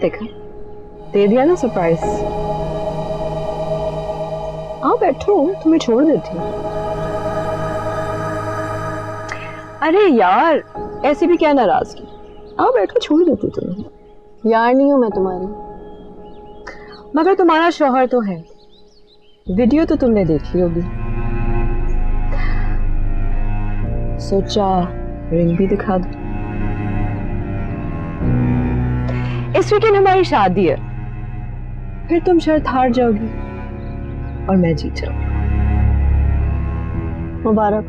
देखा, दे दिया ना सरप्राइज। आओ बैठो, तुम्हें छोड़ देती हूँ। अरे यार, ऐसी भी क्या नाराजगी। आओ बैठो, छोड़ देती तुम्हें। यार नहीं हूँ मैं तुम्हारी। मगर तुम्हारा शौहर तो है। वीडियो तो तुमने देख ली होगी। सोचा रिंग भी दिखा दो। इस वीकेंड हमारी शादी है, फिर तुम शर्त हार जाओगी और मैं जीत जाऊंगी। मुबारक।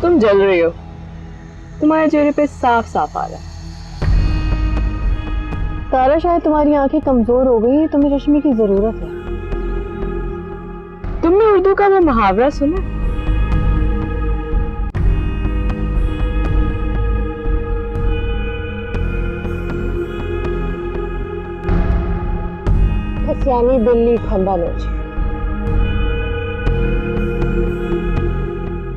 तुम जल रही हो, तुम्हारे चेहरे पे साफ साफ आ रहा है। तारा, शायद तुम्हारी आंखें कमजोर हो गई, तुम्हें चश्मे की जरूरत है। तुमने उर्दू का वो मुहावरा सुना? खसियानी बिल्ली खंबा नोचे।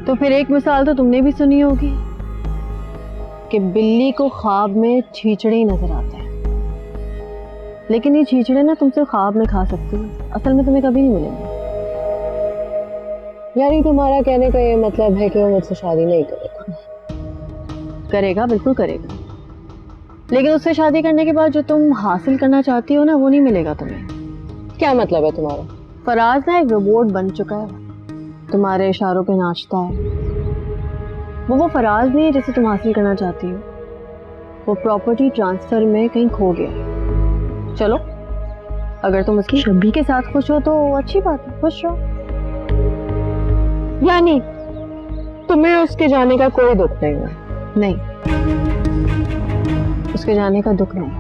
तो फिर एक मिसाल तो तुमने भी सुनी होगी कि बिल्ली को ख्वाब में छींचड़े ही नजर आते हैं, लेकिन ये छींचड़े ना तुमसे ख्वाब में खा सकती है, असल में तुम्हें कभी नहीं मिलेंगे। यानी तुम्हारा कहने का ये मतलब है कि वो मुझसे शादी नहीं करेगा? करेगा, बिल्कुल करेगा, लेकिन उससे शादी करने के बाद जो तुम हासिल करना चाहती हो ना, वो नहीं मिलेगा तुम्हें। क्या मतलब है तुम्हारा? फराज ना एक रोबोट बन चुका है, तुम्हारे इशारों पे नाचता है। वो फराज नहीं है जिसे तुम हासिल करना चाहती हो। वो प्रॉपर्टी ट्रांसफर में कहीं खो गया। चलो, अगर तुम उसकी शब्बी के साथ खुश हो तो अच्छी बात है, खुश रहो। यानी तुम्हें उसके जाने का कोई दुख नहीं है? नहीं, उसके जाने का दुख नहीं,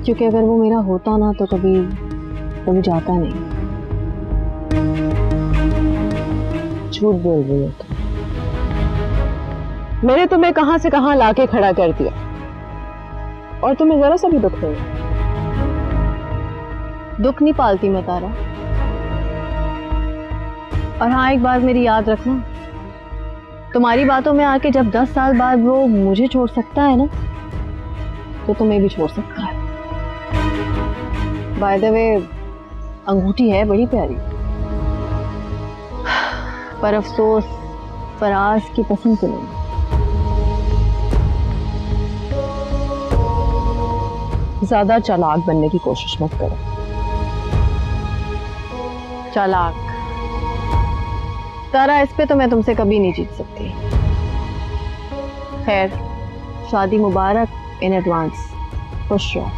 क्योंकि अगर वो मेरा होता ना तो कभी जाता नहीं। झूठ बोल रही हो तुम। मैंने तुम्हें कहां से कहां लाके खड़ा कर दिया और तुम्हें जरा सा भी दुख नहीं? दुख नहीं पालती मैं तारा। और हाँ, एक बात मेरी याद रखना, तुम्हारी बातों में आके जब 10 साल बाद वो मुझे छोड़ सकता है ना, तो तुम्हें भी छोड़ सकता है। बाय द वे, अंगूठी है बड़ी प्यारी, पर अफसोस फराज की पसंद से नहीं। ज्यादा चालाक बनने की कोशिश मत करो। चालाक? तारा, इस पे तो मैं तुमसे कभी नहीं जीत सकती। खैर, शादी मुबारक इन एडवांस। खुश रहो।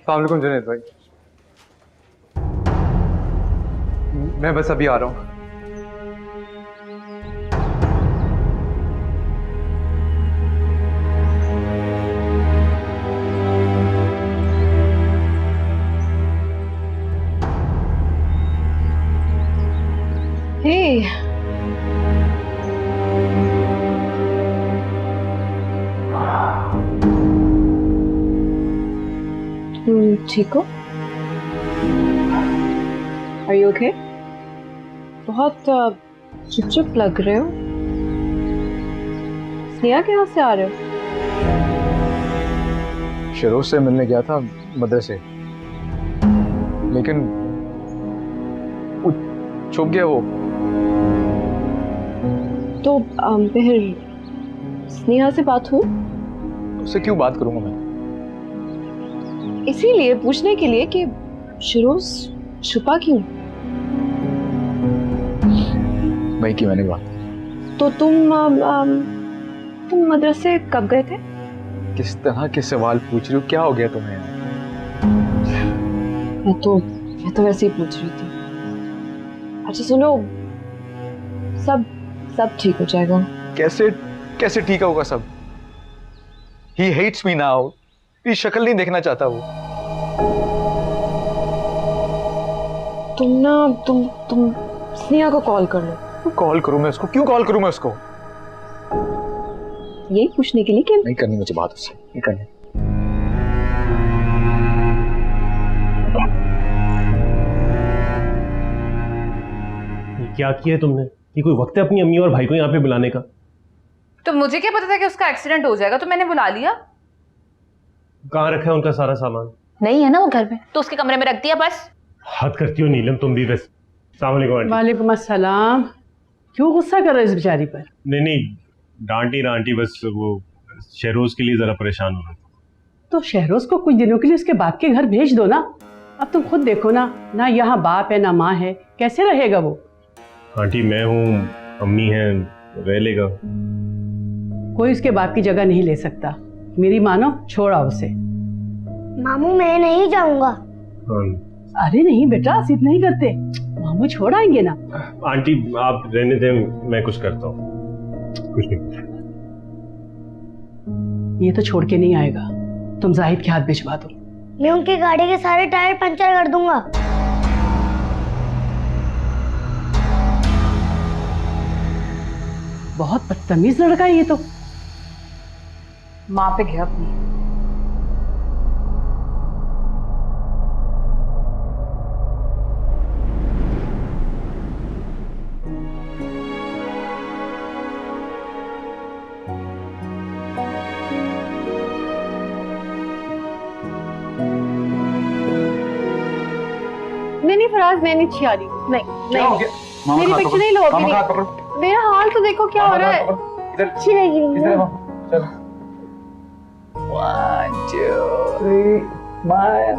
अस्सलाम वालेकुम जुनैद भाई, मैं बस अभी आ रहा हूँ। ठीक हो? Are you okay? बहुत चुप चुप लग रहे हो। स्नेहा के यहाँ से आ रहे हो? शिरोज से मिलने गया था मदरसे, लेकिन वो छुप गया वो। तो फिर स्नेहा से बात हुई? उससे क्यों बात करूंगा मैं? इसीलिए पूछने के लिए कि शिरोज छुपा क्यों? वही की मैंने बात। तो तुम मदरसे कब गए थे? किस तरह के सवाल पूछ रही हो? क्या हो गया तुम्हें? मैं तो वैसे ही पूछ रही थी। अच्छा सुनो, सब ठीक हो जाएगा। कैसे ठीक होगा सब? He hates me now. ये शक्ल नहीं देखना चाहता वो। तुम स्नेहा को कॉल कर लो। कॉल करूं मैं उसको? क्यों कॉल करूं मैं उसको? यही पूछने के लिए कि नहीं करनी मुझे बात उससे, नहीं करनी। क्या किया है तुमने? ये कोई वक्त है अपनी अम्मी और भाई को यहाँ पे बुलाने का? तो मुझे क्या पता था कि उसका एक्सीडेंट हो जाएगा, तो मैंने बुला लिया। कहाँ रखा है उनका सारा सामान? नहीं है ना वो घर में, तो उसके कमरे में रख दिया बस। हद करती हो नीलम तुम भी बस। अस्सलाम वालेकुम आंटी। वालेकुम अस्सलाम। क्यों गुस्सा कर रहे हो इस बेचारी पर? नहीं डांटी ना आंटी, बस वो शहरोज के लिए जरा परेशान हो रहा था। तो शहरोज को कुछ दिनों के लिए उसके बाप के घर भेज दो ना। अब तुम खुद देखो ना यहाँ बाप है ना माँ है, कैसे रहेगा वो? आंटी मैं हूँ, अम्मी है, रह लेगा। कोई उसके बाप की जगह नहीं ले सकता। मेरी मानो, छोड़ा उसे। मामू मैं नहीं जाऊंगा। अरे नहीं बेटा, जिद नहीं करते, मामू छोड़ आएंगे ना। आंटी आप रहने दें, मैं कुछ करता हूँ। कुछ नहीं। ये तो छोड़ के नहीं आएगा, तुम जाहिद के हाथ भिजवा दो। मैं उनकी गाड़ी के सारे टायर पंचर कर दूंगा। बहुत बदतमीज लड़का है ये तो। माँ पे गया अपनी। नहीं फराज, मैं नहीं छिया रही। नहीं मेरी पिक्चर नहीं लो अभी नहीं। मेरा हाल तो देखो क्या हो रहा है। अच्छी लगी। चलो 1 2 3 स्माइल।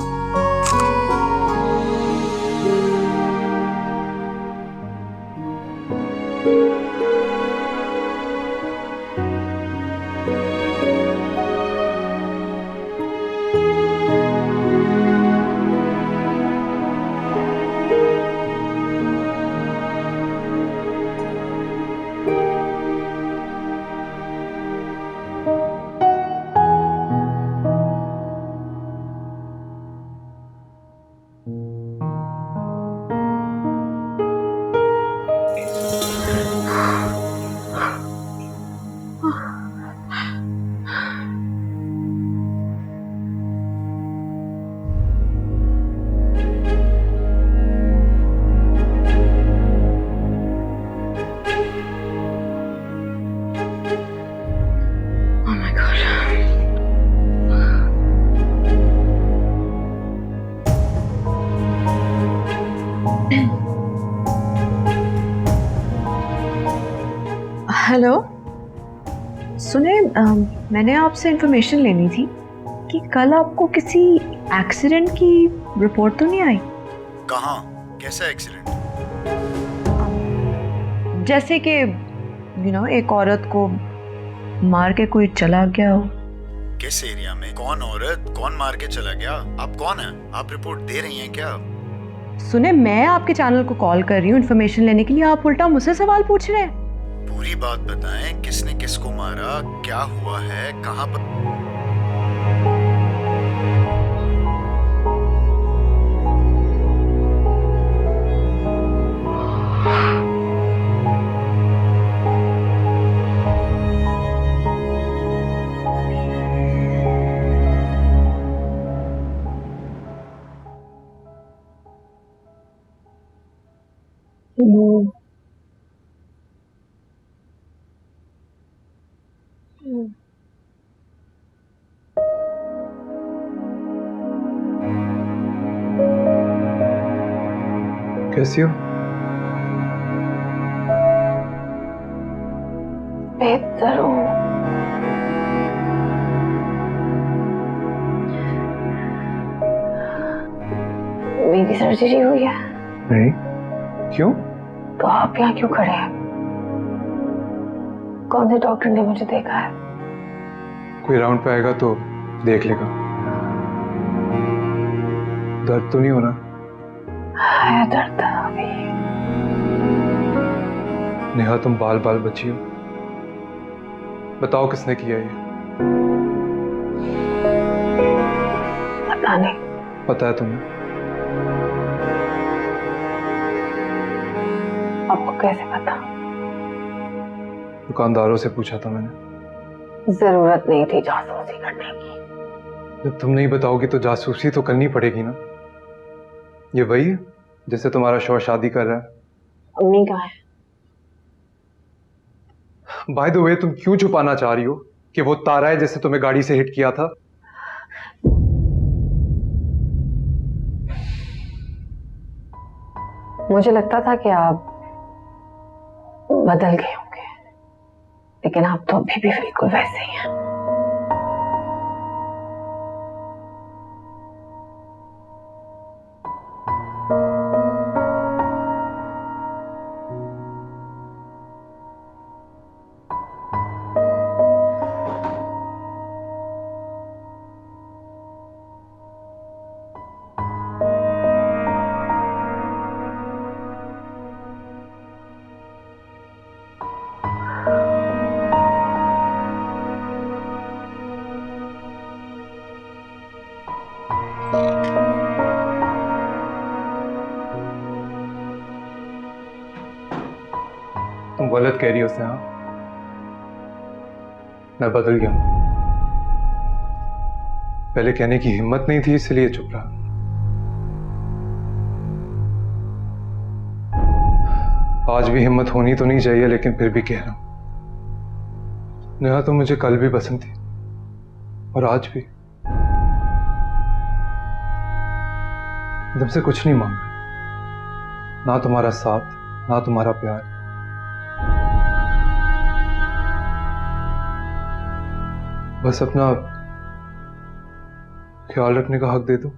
हेलो, सुने, मैंने आपसे इंफॉर्मेशन लेनी थी कि कल आपको किसी एक्सीडेंट की रिपोर्ट तो नहीं आई? कहाँ? कैसा एक्सीडेंट? जैसे कि एक औरत को मार के कोई चला गया हो। किस एरिया में? कौन औरत? कौन मार के चला गया? आप कौन हैं? आप रिपोर्ट दे रही हैं क्या? सुने, मैं आपके चैनल को कॉल कर रही हूँ इन्फॉर्मेशन लेने के लिए, आप उल्टा मुझसे सवाल पूछ रहे हैं। पूरी बात बताएं, किसने किसको मारा, क्या हुआ है, कहाँ पर? कैसी हो? बेहतर हूँ। मेरी सर्जरी हुई है। नहीं, क्यों? तो आप यहाँ क्यों खड़े हैं? कौन से डॉक्टर ने मुझे देखा है? कोई राउंड पे आएगा तो देख लेगा। दर्द तो नहीं हो रहा? है दर्द अभी। नेहा, तुम बाल बाल बची हो। बताओ किसने किया ये? पता नहीं। पता है तुम्हें? आपको कैसे पता? दुकानदारों से पूछा था मैंने। जरूरत नहीं थी जासूसी करने की। जब तुम नहीं बताओगी तो जासूसी तो करनी पड़ेगी ना। ये वही है जिससे तुम्हारा शौहर शादी कर रहा है? अम्मी कहाँ है? बाय द वे, तुम क्यों छुपाना चाह रही हो कि वो तारा है जिससे तुम्हें गाड़ी से हिट किया था? मुझे लगता था कि आप बदल गए होंगे, लेकिन आप तो अभी भी बिल्कुल वैसे ही हैं। तुम गलत कह रही हो उससे। हाँ, मैं बदल गया। पहले कहने की हिम्मत नहीं थी इसलिए चुप रहा। आज भी हिम्मत होनी तो नहीं चाहिए, लेकिन फिर भी कह रहा हूं। नेहा, तुम मुझे कल भी पसंद थी और आज भी। तुमसे कुछ नहीं मांग रहा, ना तुम्हारा साथ, ना तुम्हारा प्यार। बस अपना ख्याल रखने का हक दे दो।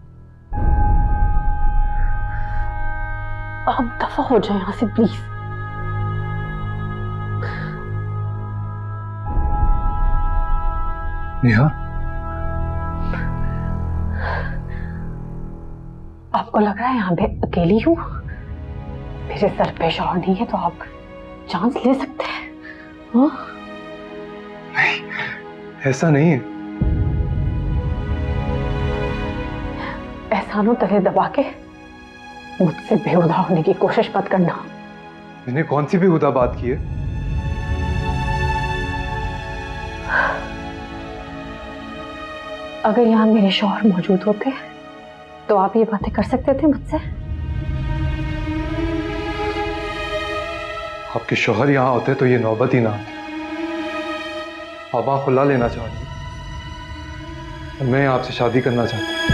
आप दफा हो जाए यहां से प्लीज। नेहा, आपको लग रहा है यहां पे अकेली हूं? मेरे सर पे शौहर नहीं है तो आप चांस ले सकते हैं। हाँ? ऐसा नहीं है। एहसानों तले दबा के मुझसे बेहुदा होने की कोशिश मत करना। मैंने कौन सी बेहुदा बात की है? अगर यहाँ मेरे शौहर मौजूद होते तो आप ये बातें कर सकते थे मुझसे? आपके शौहर यहाँ होते तो ये नौबत ही ना आती। आप खुला लेना चाहती, मैं आपसे शादी करना चाहता हूँ।